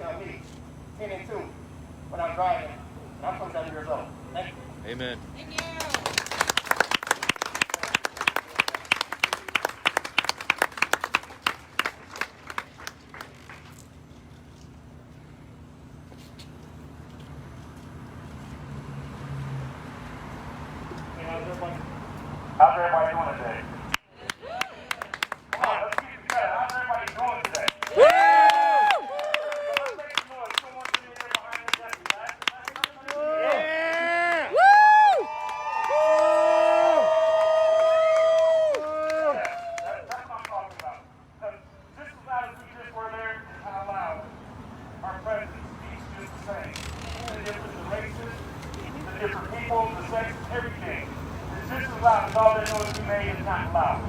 faith on me. 10 and 2 when I'm driving. And I'm 27 years old. Thank you. Amen. Thank you. How's everybody doing today? Come on, let's keep it together. How's everybody doing today? Let's make some noise. Someone sitting there behind the desk. Yeah! That's what I'm talking about. Because just as loud as we just were there, how loud our president speaks just the same. The different races, the different people, the sex, everything. It's just as loud as all they know is we made is not loud.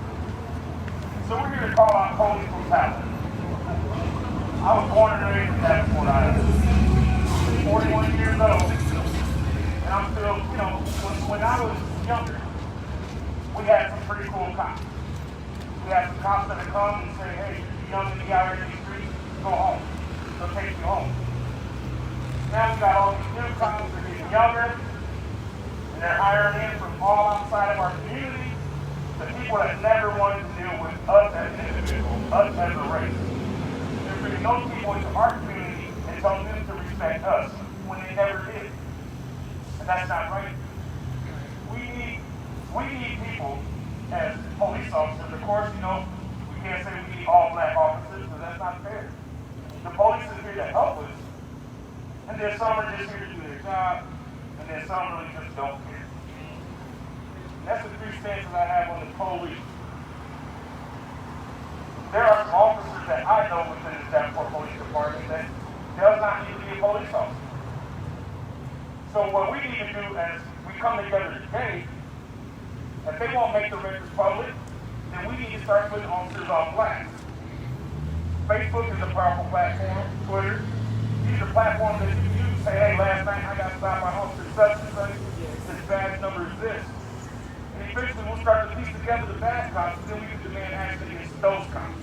So we're here to call out police brutality. I was born and raised in Davenport, Iowa. 41 years old. And I'm still, you know, when I was younger, we had some pretty cool cops. We had some cops that would come and say, hey, you're young and you out here in the streets, go home. They'll take you home. Now we got all these new cops that are getting younger, and they're hiring in from all outside of our community, the people that never wanted to deal with us as individuals, us as a race. They're bringing those people into our community and telling them to respect us when they never did. And that's not right. We need people as police officers. Of course, you know, we can't say we need all black officers because that's not fair. The police is here to help us. And then some are just here to do their job, and then some really just don't care. And that's the three stances I have on the police. There are some officers that I know within the Davenport Police Department that does not need to be a police officer. So what we need to do as we come together today, if they won't make the records public, then we need to start putting officers on blast. Facebook is a powerful platform, Twitter. These are platforms that you can use. Say, hey, last night I got stopped by officer such and such. This badge number is this. And eventually we'll start to piece together the bad cops, and then we can demand action against those cops.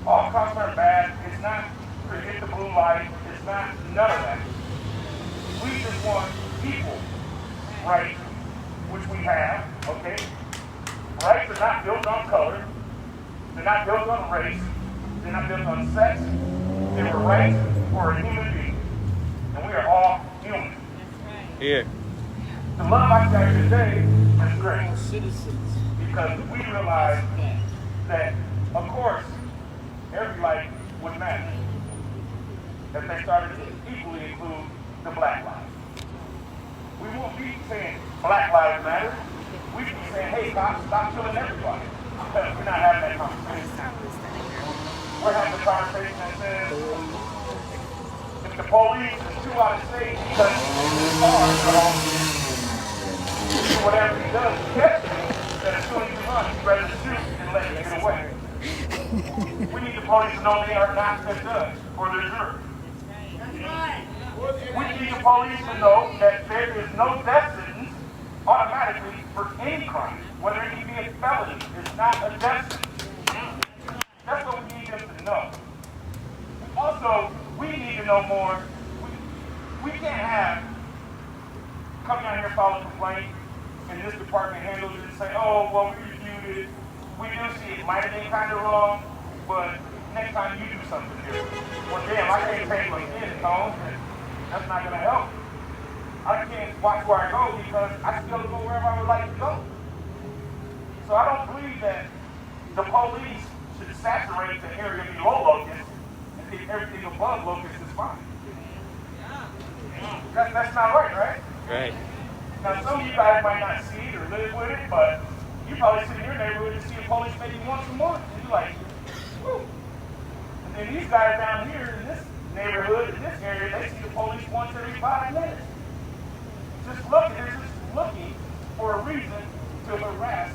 All cops are bad. It's not to hit the blue light. It's not none of that. We just want people rights, which we have, okay? Rights are not built on color. They're not built on race. They're not built on sex. They were rights for a human being. And we are all human. Here. The love I got today is great. Because we realize that, of course, every life would matter. If they started to equally include the black lives. We won't be saying black lives matter. We should be saying, hey, cops, stop killing everybody. Because we're not having that conversation. We're having a conversation that says, if the police is too out of state because it's hard, do whatever he does to catch you, that as soon as you run, he's ready to shoot and let you get away. We need the police to know they are not the judge or the jury. We need the police to know that there is no death sentence automatically for any crime, whether it be a felony. It's not a death sentence. That's what we need them to know. Also, we need to know more. We can't have come down here and file a complaint, and this department handles it and say, oh, well, we reviewed it. We do see it might have been kind of wrong, but next time you do something different. Well, damn, I can't take my skin tone. That's not going to help. I can't watch where I go because I still go wherever I would like to go. So I don't believe that the police should saturate the area below Locust and think everything above Locust is fine. That's not right, right? Right. Now, some of you guys might not see it or live with it, but you probably sit in your neighborhood and see a police maybe once a month, and you're like, whew. And then these guys down here in this neighborhood, in this area, they see the police once every 5 minutes. They're just looking for a reason to harass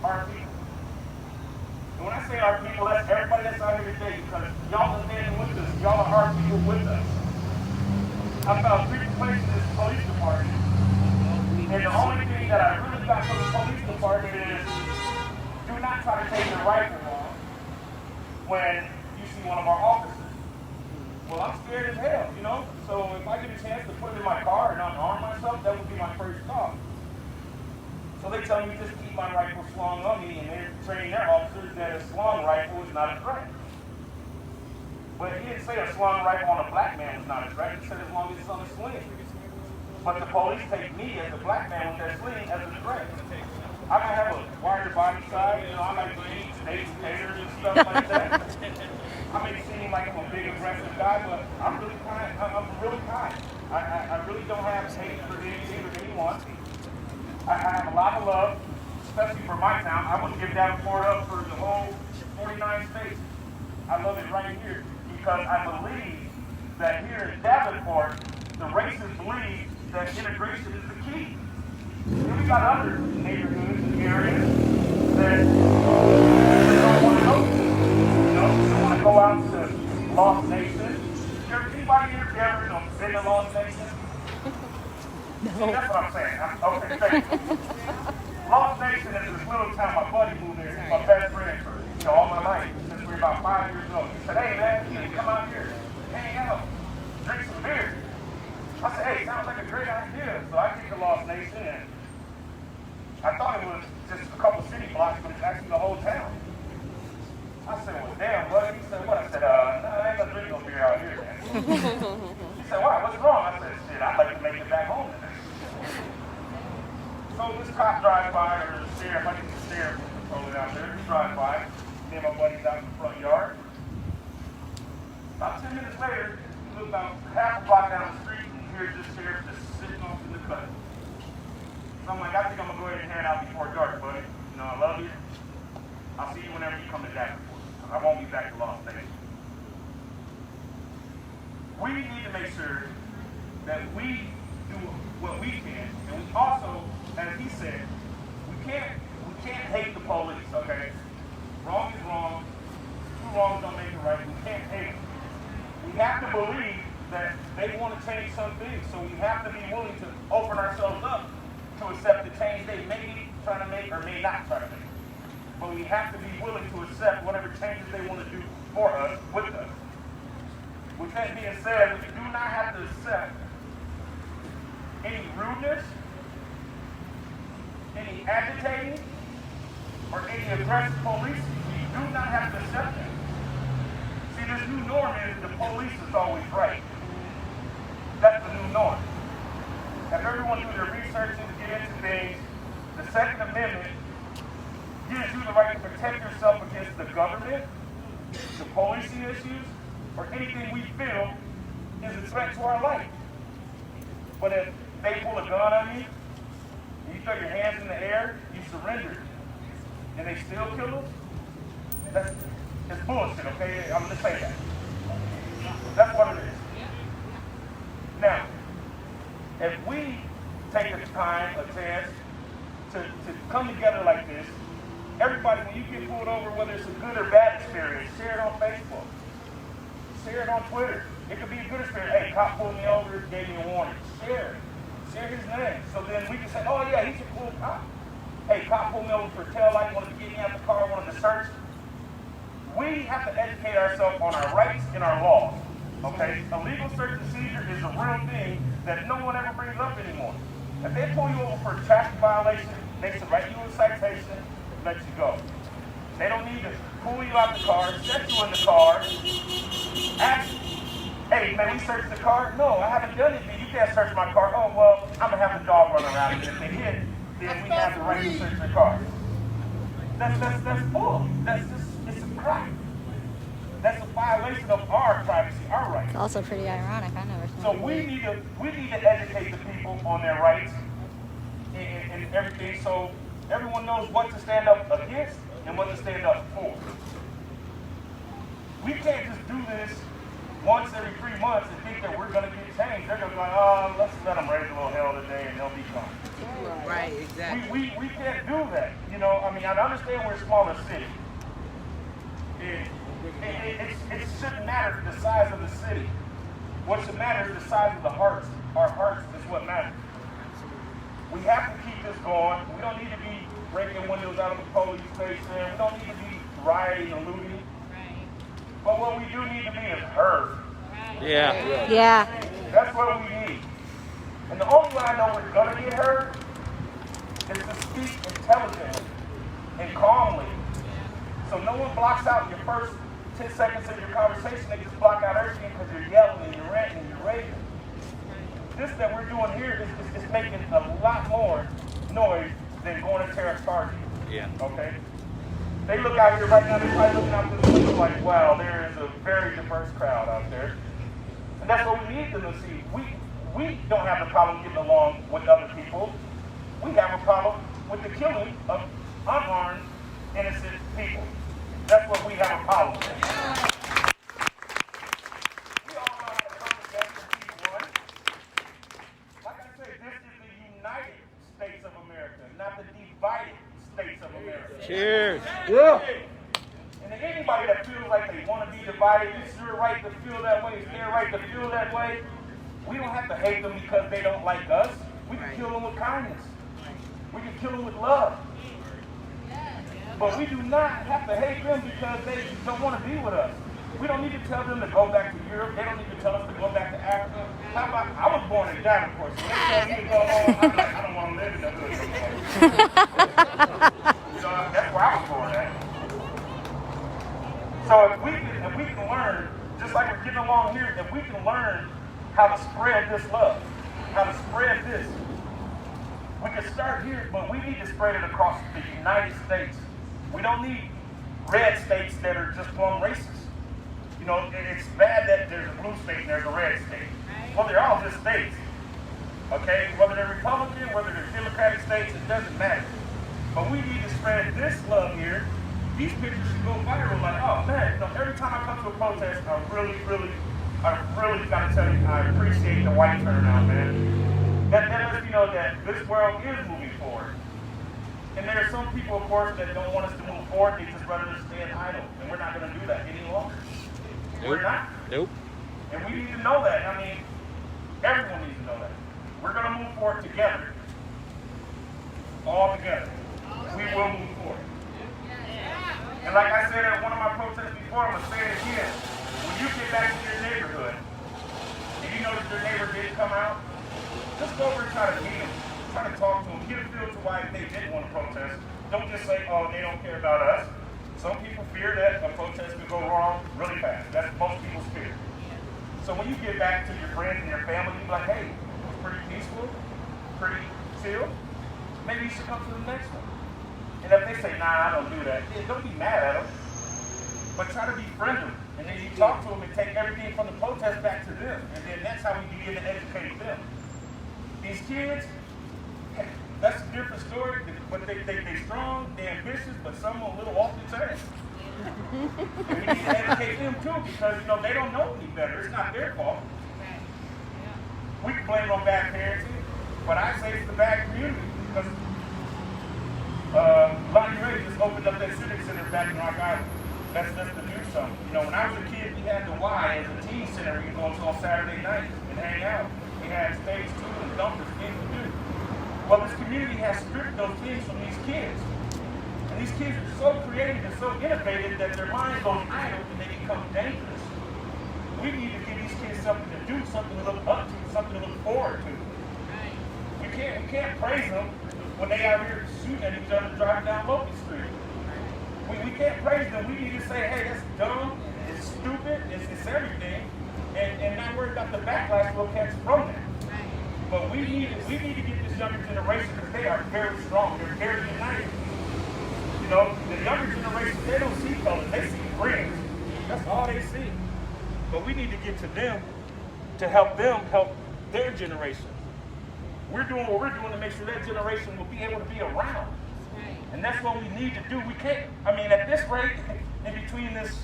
our people. And when I say our people, that's everybody that's out here today, because y'all are standing with us. Y'all are our people with us. I found 3 complaints in this police department, and the only thing that I really got from the police department is do not try to take your rifle off when you see one of our officers. Well, I'm scared as hell, you know? So if I get a chance to put it in my car and unarm myself, that would be my first thought. So they tell me just keep my rifle slung on me, and they're training their officers that a slung rifle is not a threat. But he didn't say a slung rifle on a black man was not a threat. He said as long as it's on a sling. But the police take me as a black man with that sling as a threat. I might have a wider body size, you know, I might be Nathan Taylor and stuff like that. I may seem like I'm a big aggressive guy, but I'm really kind. I'm really kind. I really don't have hate for anything or anyone. I have a lot of love, especially for my town. I wouldn't give Davenport up for the whole 49 states. I love it right here because I believe that here in Davenport, the racists believe that integration is the key. And we got other neighborhoods and areas that don't want to go to. You know, they want to go out to Lost Nation. Anybody here ever been to Lost Nation? No. See, that's what I'm saying. Okay, thank you. Lost Nation is this little town. My buddy moved there. He's my best friend for all my life since we were about 5 years old. He said, "Hey man, you need to come out here, hang out, drink some beer." I said, "Hey, sounds like a great idea." So I get to Lost Nation, and I thought it was just a couple city blocks, but it's actually the whole town. I said, "Well, damn, buddy." He said, "What?" I said, "No, I ain't gonna drink no beer out here, man." He said, "Why? What's wrong?" I said, "Shit, I'd like to make it back home today." So this cop drives by, or the sheriff, I think the sheriff was patrolling out there. He drives by, me and my buddies out in the front yard. About 10 minutes later, we look about half a block down the street, and here's this sheriff just sitting off in the cut. So I'm like, "I think I'm gonna go ahead and head out before dark, buddy. You know, I love you. I'll see you whenever you come to Davenport. I won't be back to Lost Nation." We need to make sure that we do what we can, and we also, as he said, we can't hate the police, okay? Wrong is wrong. Two wrongs don't make it right. We can't hate them. We have to believe that they want to change some things, so we have to be willing to open ourselves up to accept the change they may be trying to make or may not try to make. But we have to be willing to accept whatever changes they want to do for us, with us. With that being said, we do not have to accept any rudeness, any agitating, or any aggressive police. We do not have to accept that. See, this new norm is the police is always right. That's the new norm. If everyone do their research and to get into things, the Second Amendment gives you the right to protect yourself against the government, the policing issues, or anything we feel is a threat to our life. But if they pull a gun on you, and you throw your hands in the air, you surrender, and they still kill us, it's bullshit, okay? I'm gonna say that. That's what it is. Now, if we take a time, a chance, to come together like this, everybody, when you get pulled over, whether it's a good or bad experience, share it on Facebook. Share it on Twitter. It could be a good experience. "Hey, cop pulled me over, gave me a warning." Share it. Share his name. So then we can say, "Oh yeah, he's a cool cop." "Hey, cop pulled me over for a tail light, wanted to get me out the car, wanted to search." We have to educate ourselves on our rights and our laws. Okay? A legal search and seizure is a real thing that no one ever brings up anymore. If they pull you over for a traffic violation, they should write you a citation, let you go. They don't need to pull you out the car, set you in the car, ask, "Hey, man, we searched the car?" "No, I haven't done anything. You can't search my car." "Oh, well, I'm going to have the dog run around, and if they hit, then we have the right to search the car." That's bull. That's just, it's a crime. That's a violation of our privacy, our rights. It's also pretty ironic. I never So we need to educate the people on their rights and everything, so everyone knows what to stand up against and what to stand up for. We can't just do this once every 3 months and think that we're going to get changed. They're going to go, "Oh, let's let them raise a little hell today and they'll be gone." Right, exactly. We can't do that. You know, I mean, I understand we're a smaller city. It shouldn't matter the size of the city. What should matter is the size of the hearts. Our hearts is what matters. We have to keep this going. We don't need to be breaking windows out of the police station. We don't need to be rioting and looting. Right. But what we do need to be is heard. Right. Yeah. Yeah. That's what we need. And the only way I know we're going to get heard is to speak intelligently and calmly. So no one blocks out your first 10 seconds of your conversation. They just block out everything because you're yelling and you're ranting and you're raving. This that we're doing here is making a lot more noise than going to terrorist target. Yeah. Okay? They look out here right now, they're probably looking out this window like, wow, there is a very diverse crowd out there. And that's what we need them to see. We don't have the problem getting along with other people. We have a problem with the killing of unarmed, innocent people. That's what we have a problem with. We all know how to come together and be one. Like I say, this is the United States of America, not the divided States of America. Cheers. Yeah. And anybody that feels like they want to be divided, it's your right to feel that way, it's their right to feel that way. We don't have to hate them because they don't like us. We can kill them with kindness. We can kill them with love. But we do not have to hate them because they don't want to be with us. We don't need to tell them to go back to Europe. They don't need to tell us to go back to Africa. How about, I was born in Davenport, so they tell me to go home. I'm like, I don't want to live in the hood no more. You know, that's where I was born at. So if we can learn, just like we're getting along here, if we can learn how to spread this love, how to spread this, we can start here, but we need to spread it across the United States. We don't need red states that are just plumb racist. You know, it's bad that there's a blue state and there's a red state. Well, they're all just states. Okay? Whether they're Republican, whether they're Democratic states, it doesn't matter. But we need to spread this love here. These pictures should go viral. Like, oh man, you know, every time I come to a protest, I really got to tell you, I appreciate the white turnout, man. That lets me know that this world is moving forward. And there are some people, of course, that don't want us to move forward. They just rather stand idle. And we're not going to do that any longer. Nope. We're not. Nope. And we need to know that. I mean, everyone needs to know that. We're going to move forward together. All together. We will move forward. And like I said at one of my protests before, I'm going to say it again. When you get back to your neighborhood, and you know that your neighbor didn't come out, just go over and try to meet them. Try to talk to them. Get a feel to why they didn't want to protest. Don't just say, oh, they don't care about us. Some people fear that a protest could go wrong really fast. That's most people's fear. So when you get back to your friends and your family, you be like, hey, it was pretty peaceful, pretty chill. Maybe you should come to the next one. And if they say, nah, I don't do that, yeah, don't be mad at them. But try to be friendly. And then you talk to them and take everything from the protest back to them. And then that's how we begin to educate them. These kids, that's a different story. But they strong, they're ambitious, but some are a little off the chain. And we need to educate them too, because you know they don't know any better. It's not their fault. We can blame it on bad parenting, but I say it's the bad community. Because Lonnie Ray just opened up that civic center back in Rock Island. That's just to do something. You know, when I was a kid, we had the Y as a teen center. We could go to on Saturday night and hang out. We had stage 2 and dumpers, things to do. Well, this community has stripped those things from these kids. And these kids are so creative and so innovative that their mind goes idle and they become dangerous. We need to give these kids something to do, something to look up to, something to look forward to. We can't praise them when they out here shooting at each other driving down Locust Street. We can't praise them. We need to say, hey, that's dumb, it's stupid, it's everything, and not worry about the backlash we'll catch from that. But we need to get this younger generation, because they are very strong, they're very united. You know, the younger generation, they don't see colors, they see friends. That's all they see. But we need to get to them to help them help their generation. We're doing what we're doing to make sure that generation will be able to be around. And that's what we need to do. We can't, I mean, at this rate, in between this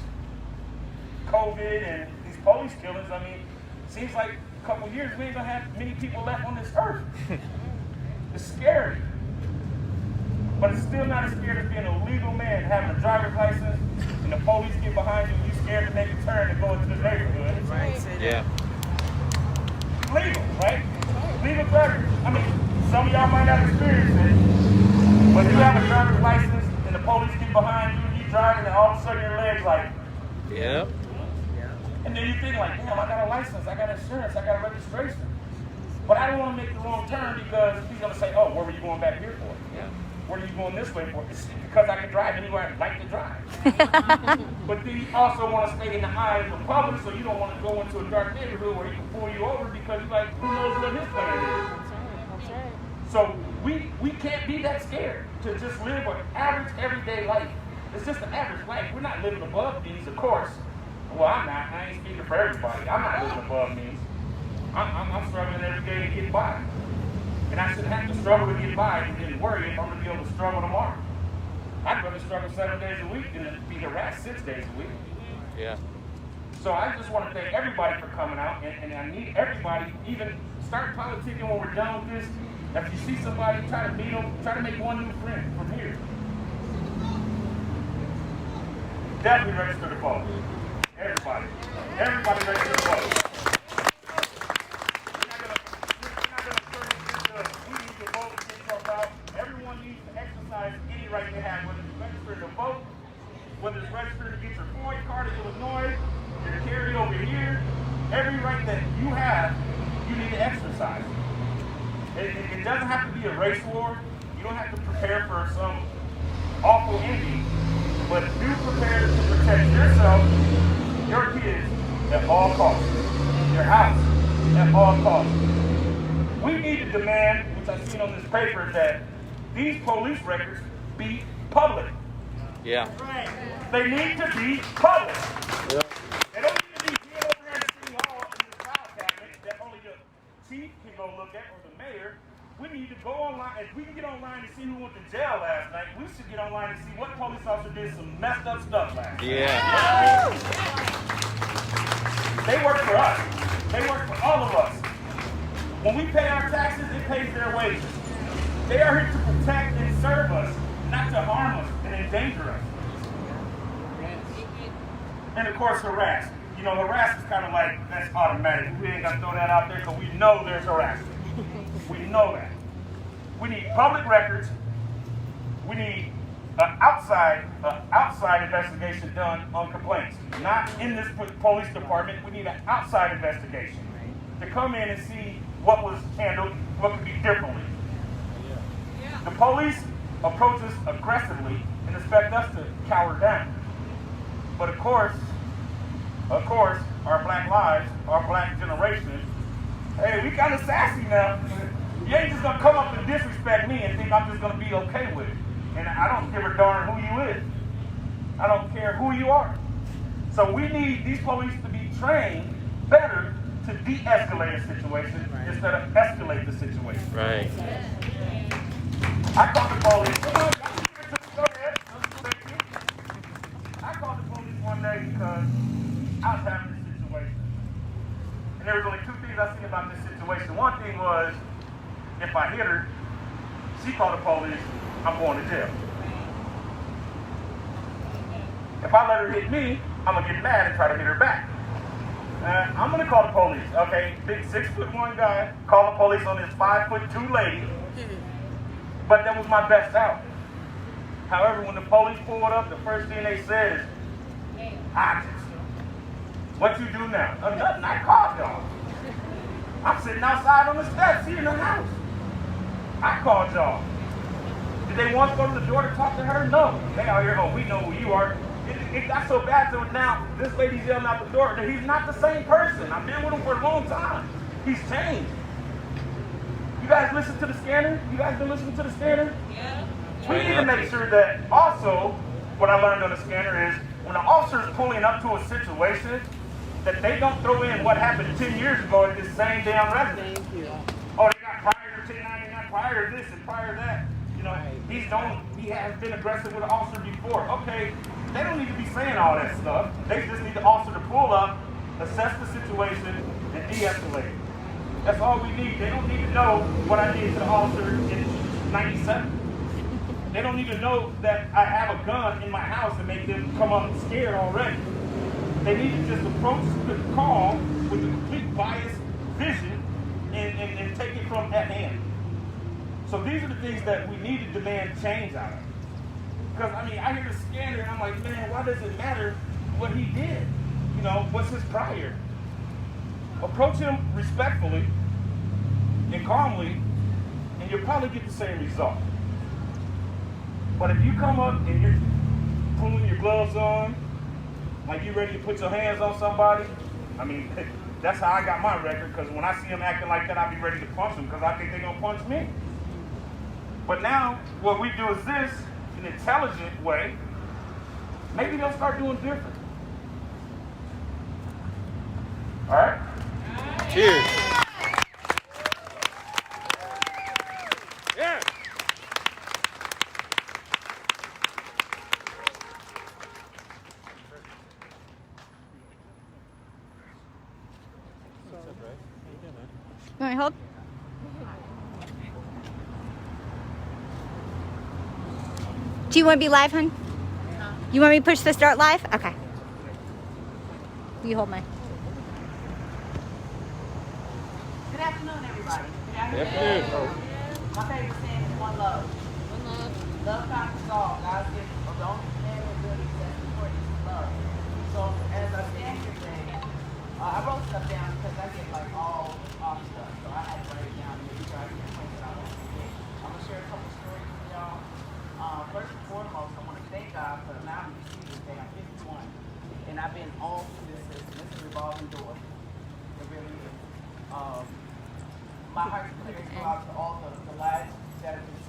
COVID and these police killings, I mean, it seems like a couple years we ain't gonna have many people left on this earth. It's scary. But it's still not as scary as being a legal man having a driver's license and the police get behind you and you're scared to make a turn and go into the neighborhood. Right. Yeah. Legal, right? Legal drivers. I mean, some of y'all might not experience it, but you have a driver's license and the police get behind you and you're driving and all of a sudden your leg's like, Yep. And then you think like, damn, I got a license, I got insurance, I got registration. But I don't want to make the wrong turn because he's going to say, oh, where were you going back here for? Yeah. Where are you going this way for? It's because I can drive anywhere I'd like to drive. But then you also want to stay in the eye of the public, so you don't want to go into a dark neighborhood where he can pull you over because you're like, who knows what his plan is? That's right. So we can't be that scared to just live an average everyday life. It's just an average life. We're not living above these, of course. Well, I'm not. I ain't speaking for everybody. I'm not living above these. I'm struggling every day to get by. And I shouldn't have to struggle to get by and worry if I'm going to be able to struggle tomorrow. I'd rather struggle 7 days a week than be harassed 6 days a week. Yeah. So I just want to thank everybody for coming out, and I need everybody, even start politicking when we're done with this. If you see somebody, try to meet them, try to make one new friend from here. Definitely register to vote. Everybody. Everybody register to vote. Everyone needs to exercise any right they have, whether it's registered to vote, whether it's registered to get your FOID card in Illinois, your carry over here. Every right that you have, you need to exercise. It doesn't have to be a race war. You don't have to prepare for some awful ending, but do prepare to protect yourself, your kids, at all costs, your house, at all costs. We need to demand, which I've seen on this paper, that these police records be public. Yeah. They need to be public. Yeah. They don't need to be hid over here in the city hall in this file cabinet that only the chief can go look at or the mayor. We need to go online. If we can get online and see who went to jail last night, we should get online and see what police officer did some messed up stuff last night. Yeah. They work for us. They work for all of us. When we pay our taxes, it pays their wages. They are here to protect and serve us, not to harm us and endanger us. And of course, harass. You know, harass is kind of like, that's automatic. We ain't got to throw that out there because we know there's harassment. We know that. We need public records. We need an outside investigation done on complaints. Not in this police department. We need an outside investigation to come in and see what was handled, what could be differently. The police approach us aggressively and expect us to cower down. But of course, our black lives, our black generation, hey, we kind of sassy now. You ain't just gonna come up and disrespect me and think I'm just gonna be okay with it. And I don't give a darn who you is. I don't care who you are. So we need these police to be trained better to de-escalate a situation instead of escalate the situation. Right. I called the police. Go ahead. I called the police one day because I was having this situation. And there was only two things I seen about this situation. One thing was, if I hit her, she called the police, I'm going to jail. If I let her hit me, I'm going to get mad and try to hit her back. I'm going to call the police. Okay, big 6'1" guy, call the police on this 5'2" lady. But that was my best out. However, when the police pulled up, the first thing they said is, what you do now? Nothing, I called y'all. I'm sitting outside on the steps here in the house. I called y'all. Did they want to go to the door to talk to her? No. They out here, oh, we know who you are. It got so bad to now, this lady's yelling out the door that he's not the same person. I've been with him for a long time. He's changed. You guys listen to the scanner? You guys been listening to the scanner? Yeah. We need to make sure that also, what I learned on the scanner is, when the officer's pulling up to a situation, that they don't throw in what happened 10 years ago at this same damn residence. Thank you. Oh, they got prior to 1099, prior to this and prior to that. You know, he has been aggressive with an officer before. Okay, they don't need to be saying all that stuff. They just need the officer to pull up, assess the situation, and de-escalate. That's all we need. They don't need to know what I did to the officer in 97. They don't need to know that I have a gun in my house and make them come up scared already. They need to just approach the call with a complete biased vision and take it from at hand. So these are the things that we need to demand change out of. Because, I mean, I hear the scanner and I'm like, man, why does it matter what he did? you know, what's his prior? Approach him respectfully and calmly, and you'll probably get the same result. But if you come up and you're pulling your gloves on, like you ready to put your hands on somebody, I mean, that's how I got my record, because when I see them acting like that, I'll be ready to punch them, because I think they're going to punch me. But now, what we do is this, in an intelligent way, maybe they'll start doing different. All right? Cheers. Yeah. You want me to hold? Do you want to be live, hon? You want me to push the start live? Okay. You hold mine. Good afternoon, everybody. Good Good afternoon. afternoon. My favorite saying is one love. One love. Love conquers all. God's gift of the only command and ability that's important is love. So as I stand here today, I wrote stuff down because I get like all off stuff. So I had to write it down and make sure I get points that I want to forget. I'm gonna share a couple stories with y'all. First and foremost, I want to thank God for allowing me to see this day. I'm 51, and I've been all through this system. This is a revolving door. It really is. My heart clears go out to all the lives that have been